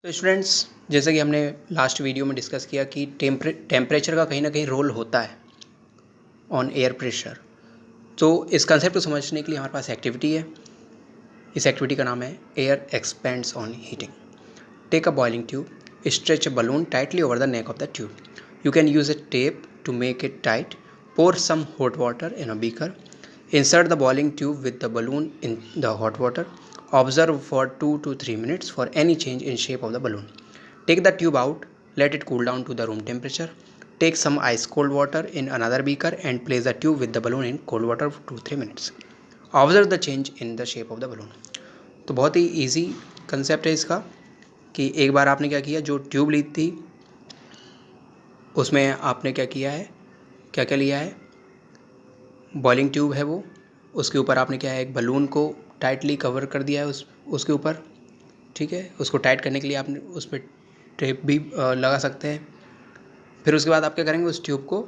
तो स्टूडेंट्स, जैसे कि हमने लास्ट वीडियो में डिस्कस किया कि टेम्परेचर का कहीं ना कहीं रोल होता है ऑन एयर प्रेशर। तो इस कंसेप्ट को समझने के लिए हमारे पास एक्टिविटी है। इस एक्टिविटी का नाम है air expands on heating. Take a boiling tube, stretch a balloon tightly over the neck of the tube. You can use a tape to make it tight. Pour some hot water in a beaker. Insert the boiling tube with the balloon in the hot water. Observe for 2 to 3 minutes for any change in shape of the balloon. Take the tube out, let it cool down to the room temperature. Take some ice cold water in another beaker and place the tube with the balloon in cold water for 2-3 minutes. Observe the change in the shape of the balloon. तो बहुत ही easy concept है इसका कि एक बार आपने क्या किया, जो ट्यूब ली थी उसमें आपने क्या किया है, क्या क्या लिया है, बॉइलिंग ट्यूब है वो, उसके ऊपर आपने क्या है, एक बलून को टाइटली कवर कर दिया है उसके ऊपर। ठीक है, उसको टाइट करने के लिए आपने उस पर टेप भी लगा सकते हैं। फिर उसके बाद आप क्या करेंगे, उस ट्यूब को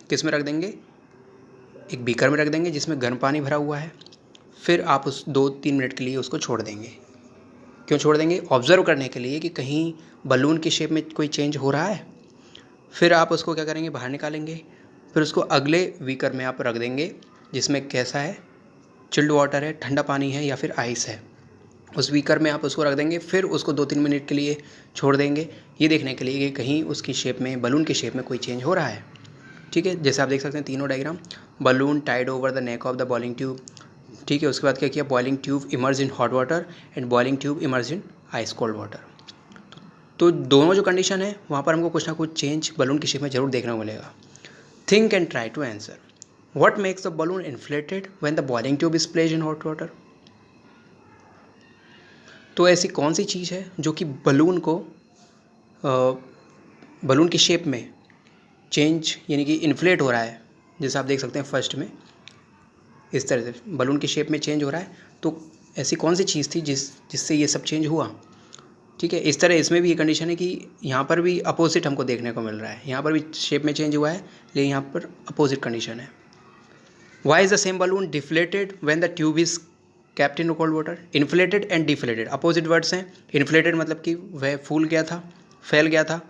किस में रख देंगे, एक बीकर में रख देंगे जिसमें गर्म पानी भरा हुआ है। फिर आप उस 2-3 मिनट के लिए उसको छोड़ देंगे। क्यों छोड़ देंगे? ऑब्ज़र्व करने के लिए कि कहीं बलून की शेप में कोई चेंज हो रहा है। फिर आप उसको क्या करेंगे, बाहर निकालेंगे। फिर उसको अगले बीकर में आप रख देंगे जिसमें कैसा है, चिल्ड वाटर है, ठंडा पानी है या फिर आइस है। उस बीकर में आप उसको रख देंगे। फिर उसको 2-3 मिनट के लिए छोड़ देंगे, ये देखने के लिए कि कहीं उसकी शेप में, बलून की शेप में कोई चेंज हो रहा है। ठीक है, जैसे आप देख सकते हैं तीनों diagram. Balloon tied over the neck of the boiling tube. ठीक है, उसके बाद क्या किया, boiling tube emerge in hot water and boiling tube emerge in ice cold water. तो दोनों जो कंडीशन है वहाँ पर हमको कुछ ना कुछ चेंज बलून की शेप में जरूर देखने को मिलेगा। Think and try to answer. What makes the balloon inflated when the boiling tube is placed in hot water? तो ऐसी कौन सी चीज़ है जो कि बलून को बलून की शेप में चेंज यानी कि इन्फ्लेट हो रहा है। जैसे आप देख सकते हैं फर्स्ट में इस तरह से बलून की शेप में चेंज हो रहा है। तो ऐसी कौन सी चीज़ थी जिससे ये सब चेंज हुआ? ठीक है, इस तरह इसमें भी ये कंडीशन है कि यहाँ पर भी अपोजिट हमको देखने को मिल रहा है। यहाँ पर भी शेप में चेंज हुआ है लेकिन यहाँ पर अपोजिट कंडीशन है। Why is the same balloon deflated when the tube is kept in cold water? Inflated and deflated opposite words हैं। इन्फ्लेटेड मतलब कि वह फूल गया था, फैल गया था।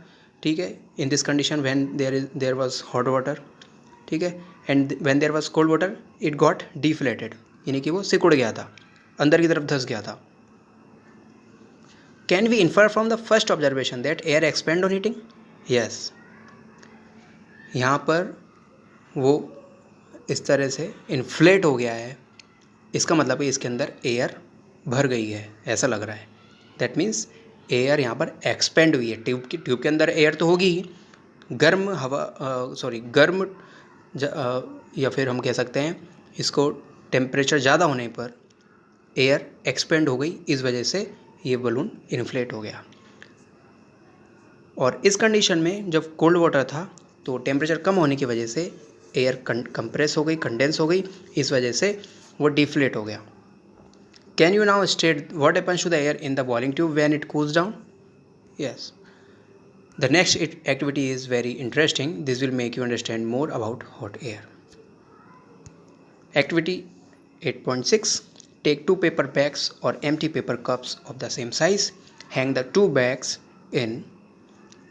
ठीक है, in this condition when there was hot water. ठीक है, and when there was cold water it got deflated, यानी कि वो सिकुड़ गया था, अंदर की तरफ धंस गया था। Can we infer from the first observation that air expand on heating? Yes, यहाँ पर वो इस तरह से इन्फ्लेट हो गया है, इसका मतलब है इसके अंदर एयर भर गई है, ऐसा लग रहा है। दैट मीन्स एयर यहाँ पर एक्सपेंड हुई है। ट्यूब के अंदर एयर तो होगी ही, गर्म हवा गर्म या फिर हम कह सकते हैं इसको टेम्परेचर ज़्यादा होने पर एयर एक्सपेंड हो गई, इस वजह से ये बलून इन्फ्लेट हो गया। और इस कंडीशन में जब कोल्ड वाटर था तो टेम्परेचर कम होने की वजह से एयर कंप्रेस हो गई, कंडेंस हो गई, इस वजह से वो डिफ्लेट हो गया। Can you now state what happens to the air in the boiling tube when it cools down? Yes, the next activity is very interesting. This will make you understand more about hot air. Activity 8.6. Take 2 paper bags or empty paper cups of the same size. Hang the 2 bags in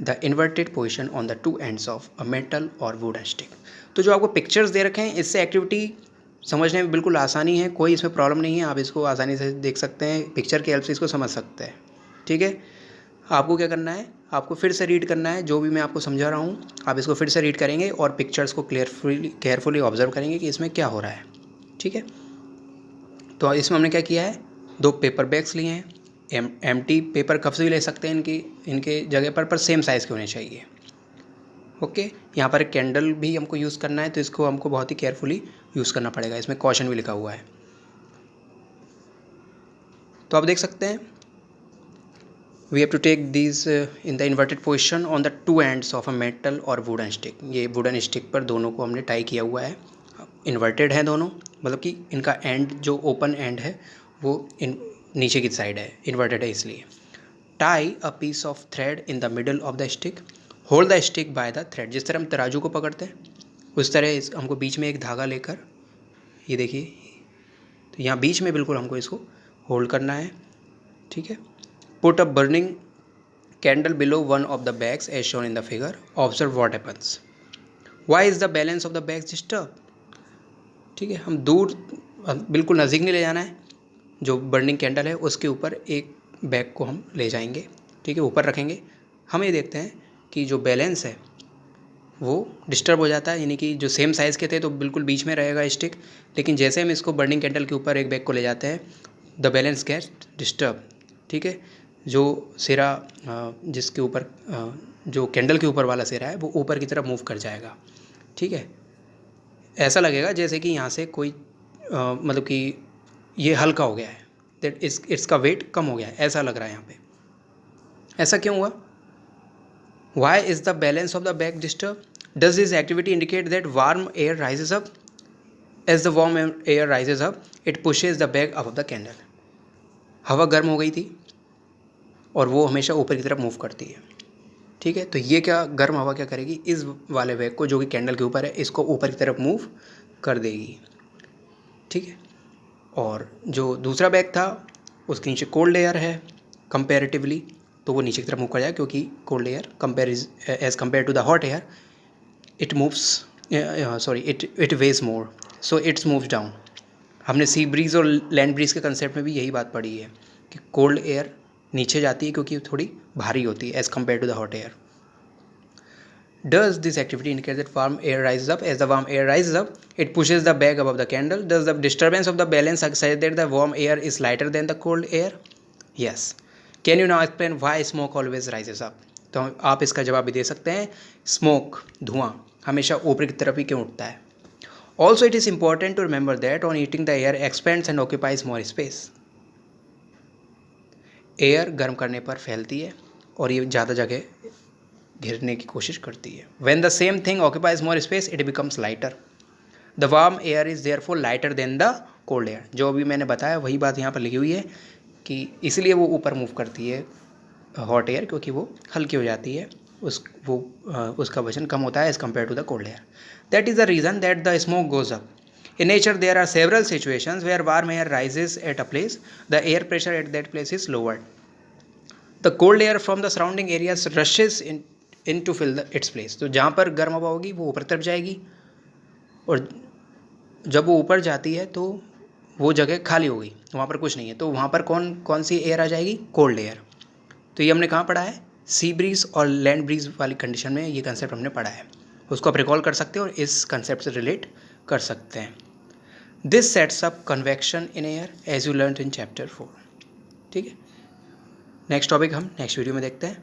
the inverted position on the 2 ends of a metal or wooden stick. तो जो आपको pictures दे रखे हैं इससे activity समझने में बिल्कुल आसानी है, कोई इसमें प्रॉब्लम नहीं है। आप इसको आसानी से देख सकते हैं, पिक्चर की हेल्प से इसको समझ सकते हैं। ठीक है, आपको क्या करना है, आपको फिर से रीड करना है जो भी मैं आपको समझा रहा हूँ। आप इसको फिर से रीड करेंगे और पिक्चर्स को केयरफुली ऑब्जर्व करेंगे कि इसमें क्या हो रहा है। ठीक है, तो इसमें हमने क्या किया है, 2 पेपर बैग्स लिए हैं, एम्प्टी पेपर कप्स भी ले सकते हैं इनके जगह पर सेम साइज़ के होने चाहिए। ओके, यहाँ पर कैंडल भी हमको यूज़ करना है तो इसको हमको बहुत ही केयरफुली यूज़ करना पड़ेगा, इसमें कॉशन भी लिखा हुआ है। तो आप देख सकते हैं we have to take these in the inverted position on the 2 ends of a metal or wooden stick. ये wooden stick पर दोनों को हमने टाई किया हुआ है, इन्वर्टेड है दोनों, मतलब कि इनका एंड जो ओपन एंड है वो नीचे की साइड है, इन्वर्टेड है इसलिए। Tie a piece of thread in the middle of the stick. Hold the stick by the thread. जिस तरह हम तराजू को पकड़ते हैं उस तरह हमको बीच में एक धागा लेकर, ये देखिए, तो यहाँ बीच में बिल्कुल हमको इसको होल्ड करना है। ठीक है, put a burning candle below one of the bags as shown in the figure. Observe what happens. Why is the balance of the bags disturbed? ठीक है, हम दूर बिल्कुल नज़दीक नहीं ले जाना है, जो बर्निंग कैंडल है उसके ऊपर एक बैग को हम ले जाएंगे, ठीक है, ऊपर रखेंगे। हम ये देखते हैं कि जो बैलेंस है वो डिस्टर्ब हो जाता है, यानी कि जो सेम साइज़ के थे तो बिल्कुल बीच में रहेगा स्टिक, लेकिन जैसे हम इसको बर्निंग कैंडल के ऊपर एक बैग को ले जाते हैं द बैलेंस गेट्स डिस्टर्ब, ठीक है। जो सिरा जिसके ऊपर जो कैंडल के ऊपर वाला सिरा है वो ऊपर की तरफ मूव कर जाएगा, ठीक है। ऐसा लगेगा जैसे कि यहाँ से कोई मतलब कि ये हल्का हो गया है, दैट इसका वेट कम हो गया है, ऐसा लग रहा है यहाँ पे। ऐसा क्यों हुआ? Why is the balance of the bag disturbed? Does this activity indicate that warm air rises up? As the warm air rises up, it pushes the bag above the candle. हवा गर्म हो गई थी और वो हमेशा ऊपर की तरफ मूव करती है, ठीक है। तो ये क्या, गर्म हवा क्या करेगी, इस वाले बैग को जो कि कैंडल के ऊपर है इसको ऊपर की तरफ मूव कर देगी, ठीक है। और जो दूसरा बैग था उसके नीचे कोल्ड एयर है कंपेरेटिवली, तो वो नीचे की तरफ मूव कर जाएगा, क्योंकि cold air as compare to the hot air it moves it weighs more, so it's moves down. हमने सी ब्रीज और लैंड ब्रीज के कंसेप्ट में भी यही बात पढ़ी है कि कोल्ड एयर नीचे जाती है क्योंकि थोड़ी भारी होती है as compare to the hot air. Does this activity indicate that warm air rises up? As the warm air rises up, it pushes the bag above the candle. Does the disturbance of the balance suggest that the warm air is lighter than the cold air? Yes. Can you now explain why smoke always rises up? तो आप इसका जवाब भी दे सकते हैं, smoke धुआं हमेशा ऊपर की तरफ ही क्यों उठता है। Also it is important to remember that on heating the air expands and occupies more space. Air गर्म करने पर फैलती है और ये ज़्यादा जगह घेरने की कोशिश करती है। When the same thing occupies more space, it becomes lighter. The warm air is therefore lighter than the cold air. जो अभी मैंने बताया वही बात यहाँ पर लिखी हुई है कि इसलिए वो ऊपर मूव करती है हॉट एयर, क्योंकि वो हल्की हो जाती है, उसका वजन कम होता है as compare to the cold air. That is the reason that the smoke goes up. In nature, there are several situations where warm air rises at a place. The air pressure at that place is lowered. The cold air from the surrounding areas rushes in to fill its place. तो जहाँ पर गर्म हवा होगी वो ऊपर तरफ जाएगी, और जब वो ऊपर जाती है तो वो जगह खाली होगी, वहाँ पर कुछ नहीं है, तो वहाँ पर कौन सी एयर आ जाएगी, कोल्ड एयर। तो ये हमने कहाँ पढ़ा है, सी ब्रीज और लैंड ब्रीज वाली कंडीशन में ये कंसेप्ट हमने पढ़ा है, उसको आप रिकॉल कर सकते हो और इस कंसेप्ट से रिलेट कर सकते हैं। This sets up convection in air as you learn in chapter 4, ठीक है। नेक्स्ट टॉपिक हम नेक्स्ट वीडियो में देखते हैं।